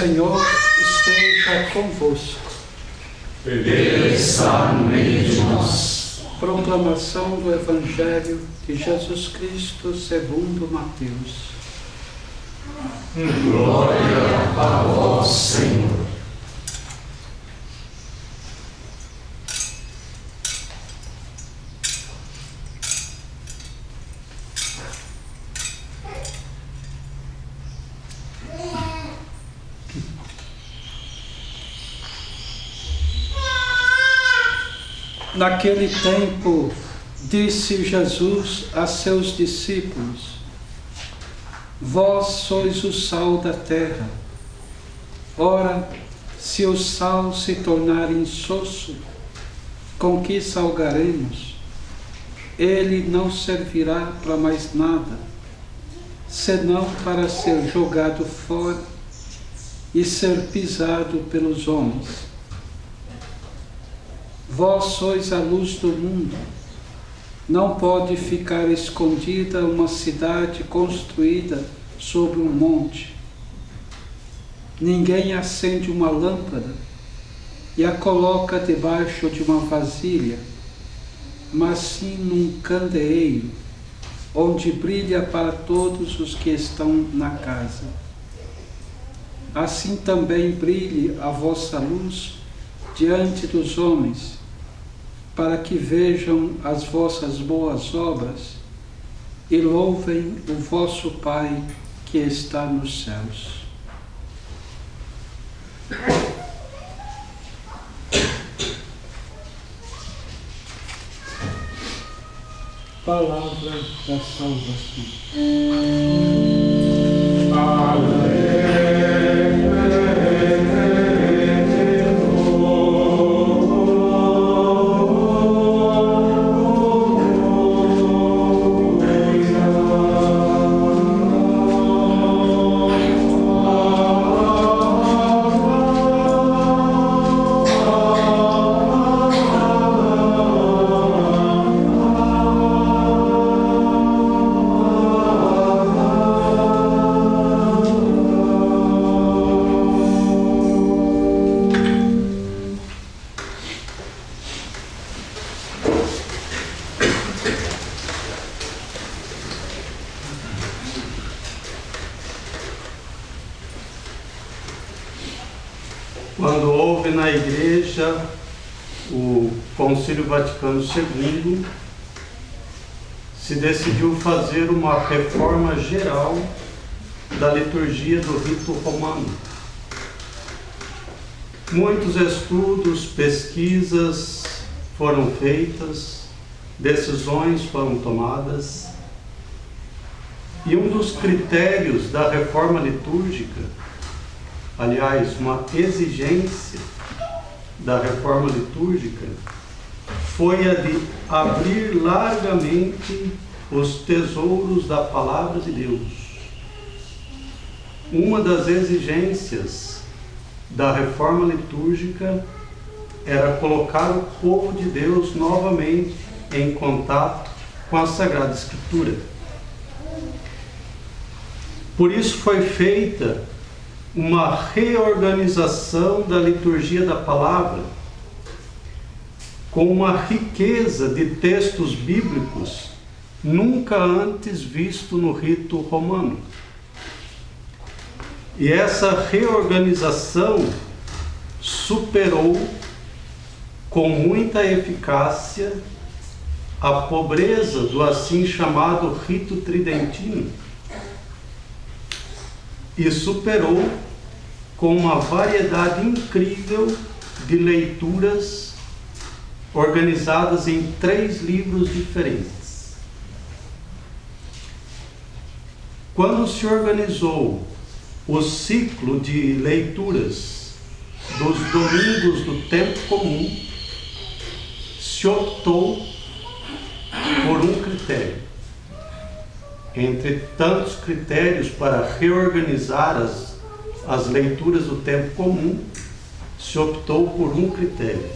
Senhor esteja convosco. Ele está no meio de nós. Proclamação do Evangelho de Jesus Cristo segundo Mateus. Glória a vós, Senhor. Naquele tempo, disse Jesus a seus discípulos: Vós sois o sal da terra. Ora, se o sal se tornar insosso, com que salgaremos? Ele não servirá para mais nada, senão para ser jogado fora e ser pisado pelos homens. Vós sois a luz do mundo. Não pode ficar escondida uma cidade construída sobre um monte. Ninguém acende uma lâmpada e a coloca debaixo de uma vasilha, mas sim num candeeiro, onde brilha para todos os que estão na casa. Assim também brilhe a vossa luz diante dos homens, para que vejam as vossas boas obras e louvem o vosso Pai que está nos céus. Palavra da salvação. Quando houve na Igreja o Concílio Vaticano II, se decidiu fazer uma reforma geral da liturgia do rito romano. Muitos estudos, pesquisas foram feitas, decisões foram tomadas, e um dos critérios da reforma litúrgica, aliás, uma exigência da reforma litúrgica, foi a de abrir largamente os tesouros da Palavra de Deus. Uma das exigências da reforma litúrgica era colocar o povo de Deus novamente em contato com a Sagrada Escritura. Por isso foi feita uma reorganização da liturgia da palavra, com uma riqueza de textos bíblicos nunca antes visto no rito romano. E essa reorganização superou com muita eficácia a pobreza do assim chamado rito tridentino, e superou com uma variedade incrível de leituras organizadas em 3 livros diferentes. Quando se organizou o ciclo de leituras dos domingos do tempo comum, se optou por um critério. Entre tantos critérios para reorganizar as leituras do tempo comum, se optou por um critério.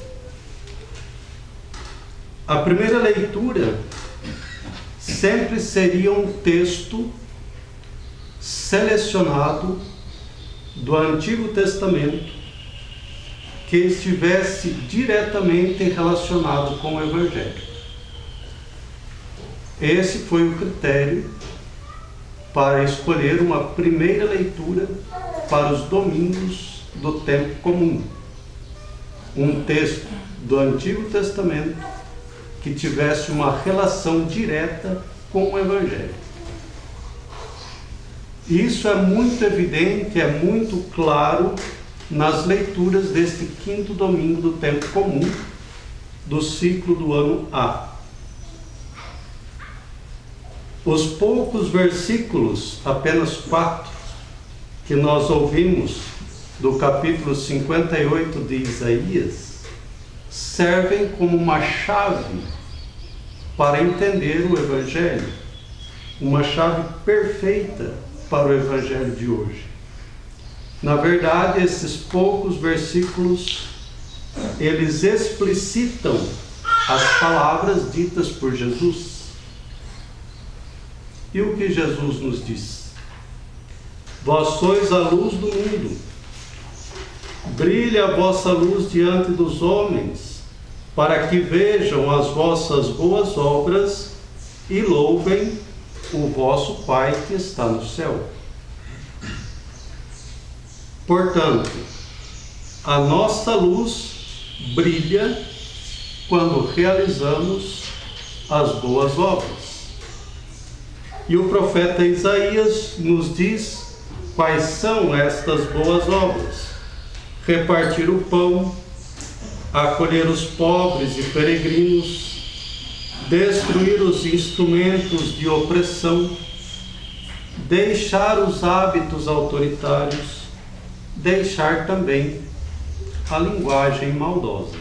A primeira leitura sempre seria um texto selecionado do Antigo Testamento que estivesse diretamente relacionado com o Evangelho. Esse foi o critério para escolher uma primeira leitura para os domingos do tempo comum. Um texto do Antigo Testamento que tivesse uma relação direta com o Evangelho. Isso é muito evidente, é muito claro nas leituras deste quinto domingo do tempo comum do ciclo do ano A. Os poucos versículos, apenas 4, que nós ouvimos do capítulo 58 de Isaías, servem como uma chave para entender o Evangelho, uma chave perfeita para o Evangelho de hoje. Na verdade, esses poucos versículos, eles explicitam as palavras ditas por Jesus. E o que Jesus nos diz? Vós sois a luz do mundo. Brilhe a vossa luz diante dos homens, para que vejam as vossas boas obras e louvem o vosso Pai que está no céu. Portanto, a nossa luz brilha quando realizamos as boas obras. E o profeta Isaías nos diz quais são estas boas obras: repartir o pão, acolher os pobres e peregrinos, destruir os instrumentos de opressão, deixar os hábitos autoritários, deixar também a linguagem maldosa.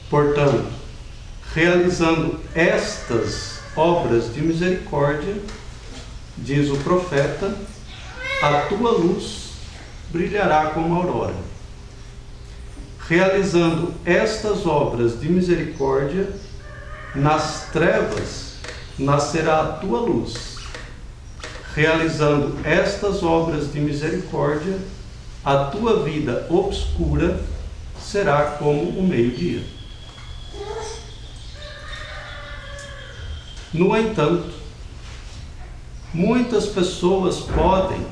Portanto, realizando estas obras de misericórdia, diz o profeta, a tua luz brilhará como a aurora. Realizando estas obras de misericórdia, nas trevas nascerá a tua luz. Realizando estas obras de misericórdia, a tua vida obscura será como o meio-dia. No entanto, muitas pessoas podem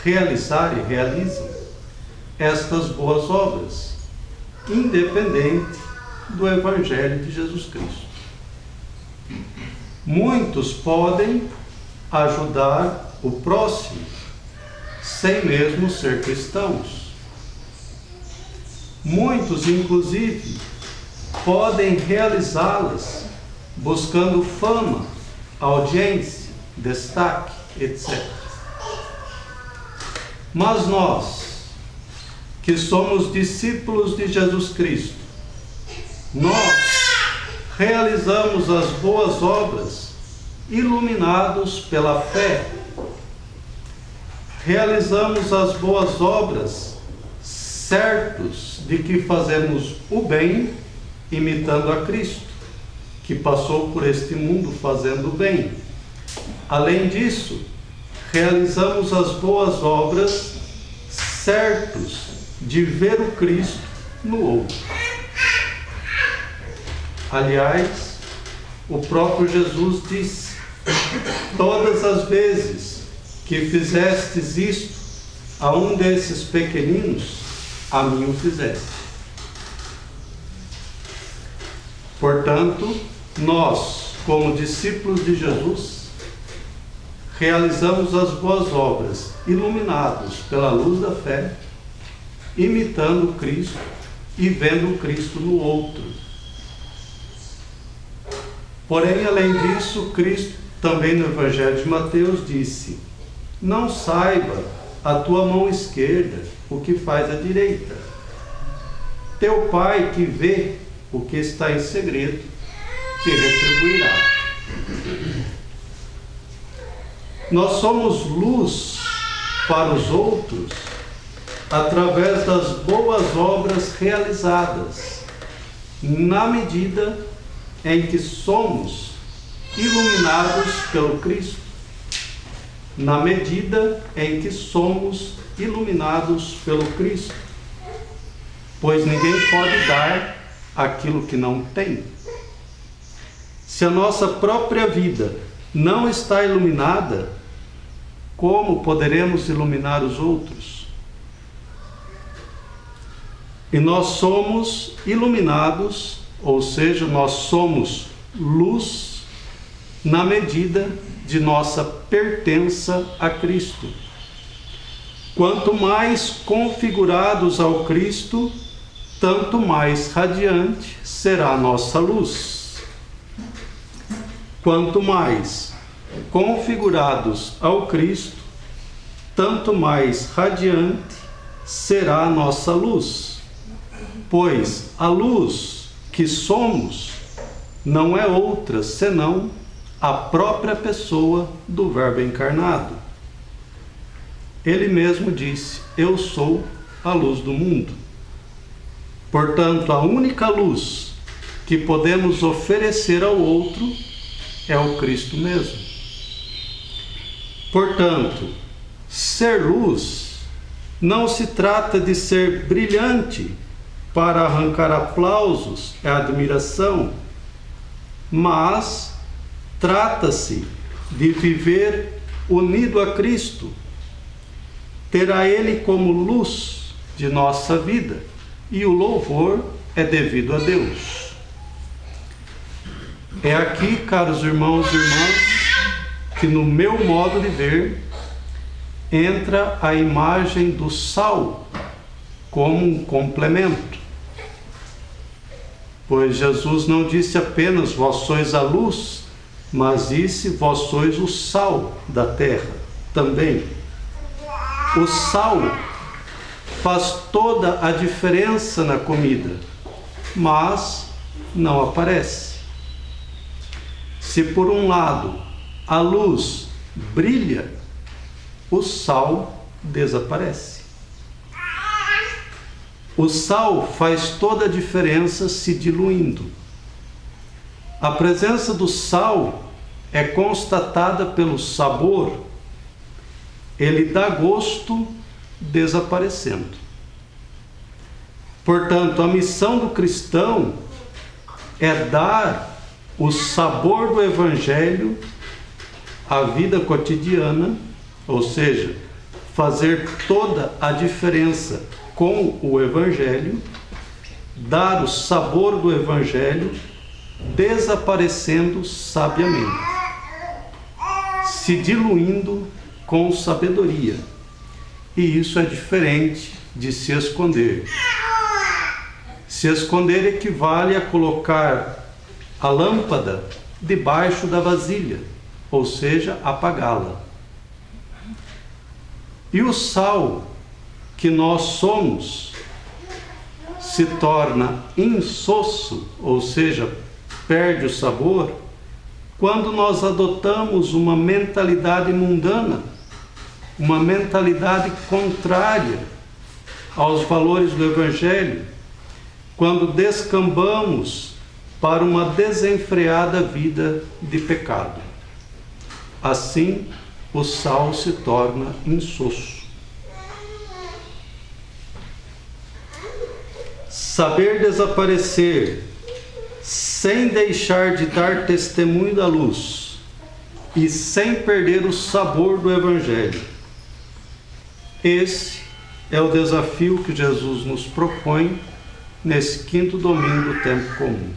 realizar e realizam estas boas obras, independente do Evangelho de Jesus Cristo. Muitos podem ajudar o próximo, sem mesmo ser cristãos. Muitos, inclusive, podem realizá-las buscando fama, audiência, destaque, etc. Mas nós, que somos discípulos de Jesus Cristo, nós realizamos as boas obras iluminados pela fé. Realizamos as boas obras certos de que fazemos o bem imitando a Cristo, que passou por este mundo fazendo o bem. Além disso, realizamos as boas obras certos de ver o Cristo no outro. Aliás, o próprio Jesus disse: todas as vezes que fizestes isto a um desses pequeninos, a mim o fizeste. Portanto, nós, como discípulos de Jesus, realizamos as boas obras iluminados pela luz da fé, imitando Cristo e vendo Cristo no outro. Porém, além disso, Cristo, também no Evangelho de Mateus, disse: não saiba a tua mão esquerda o que faz a direita. Teu Pai que vê o que está em segredo te retribuirá. Nós somos luz para os outros através das boas obras realizadas, na medida em que somos iluminados pelo Cristo. na medida em que somos iluminados pelo Cristo, pois ninguém pode dar aquilo que não tem. Se a nossa própria vida não está iluminada, como poderemos iluminar os outros? E nós somos iluminados, ou seja, nós somos luz na medida de nossa pertença a Cristo. Quanto mais configurados ao Cristo, tanto mais radiante será a nossa luz. Quanto mais configurados ao Cristo, tanto mais radiante será a nossa luz. Pois a luz que somos não é outra senão a própria pessoa do Verbo encarnado. Ele mesmo disse: eu sou a luz do mundo. Portanto, a única luz que podemos oferecer ao outro é o Cristo mesmo. Portanto, ser luz não se trata de ser brilhante para arrancar aplausos e admiração, mas trata-se de viver unido a Cristo, ter a Ele como luz de nossa vida, e o louvor é devido a Deus. É aqui, caros irmãos e irmãs, que no meu modo de ver entra a imagem do sal como um complemento. Pois Jesus não disse apenas vós sois a luz, mas disse vós sois o sal da terra também. O sal faz toda a diferença na comida, mas não aparece. Se por um lado a luz brilha, o sal desaparece. O sal faz toda a diferença se diluindo. A presença do sal é constatada pelo sabor. Ele dá gosto desaparecendo. Portanto, a missão do cristão é dar o sabor do Evangelho à vida cotidiana, ou seja, fazer toda a diferença com o Evangelho, dar o sabor do Evangelho, desaparecendo sabiamente, se diluindo com sabedoria. E isso é diferente de se esconder. Se esconder equivale a colocar a lâmpada debaixo da vasilha, ou seja, apagá-la. E o sal que nós somos se torna insosso, ou seja, perde o sabor, quando nós adotamos uma mentalidade mundana, uma mentalidade contrária aos valores do Evangelho, quando descambamos para uma desenfreada vida de pecado. Assim, o sal se torna insosso. Saber desaparecer sem deixar de dar testemunho da luz e sem perder o sabor do Evangelho. Esse é o desafio que Jesus nos propõe nesse quinto domingo do tempo comum.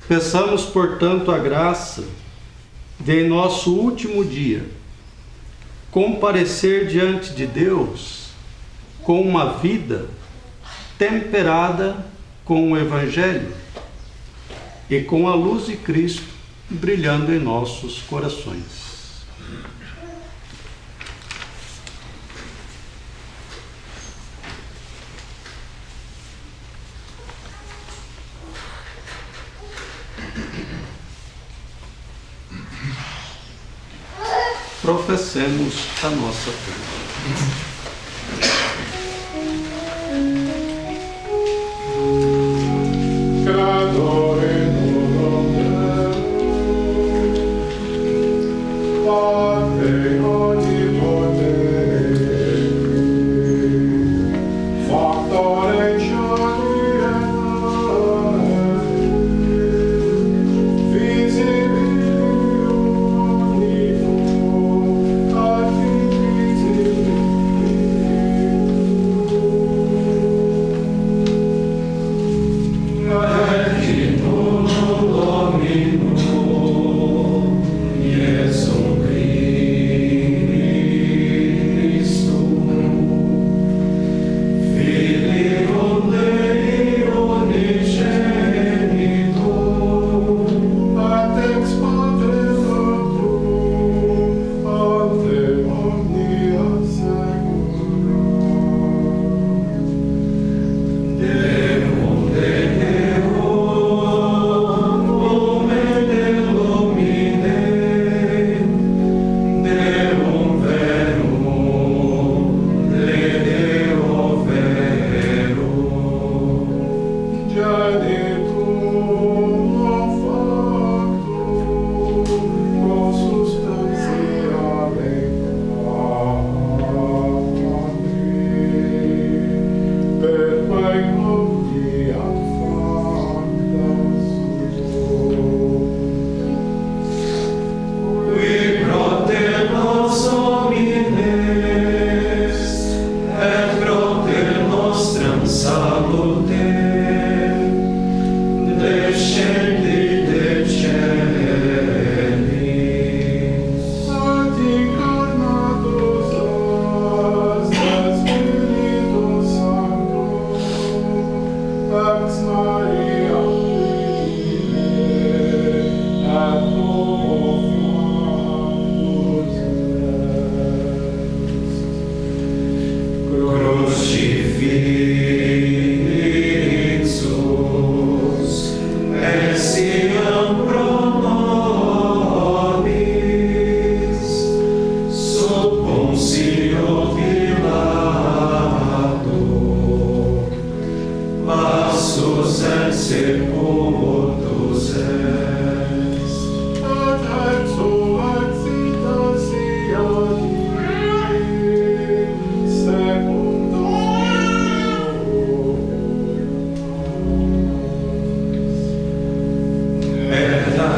Peçamos, portanto, a graça de, em nosso último dia, comparecer diante de Deus com uma vida temperada com o Evangelho e com a luz de Cristo brilhando em nossos corações. Professemos a nossa fé. Creator in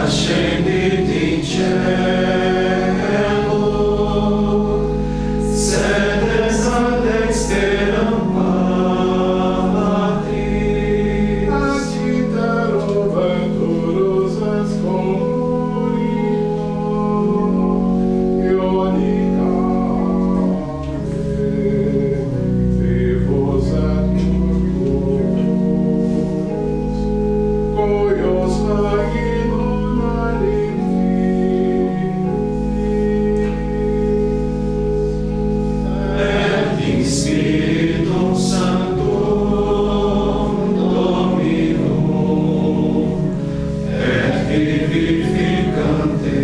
Ascendit in cielo, sedes ad dexteram Patris, Agitero venturus es concurrito, ionicate, vivos et mortuos, coios vaginum et in Spiritum Sanctum Dominum, et vivificante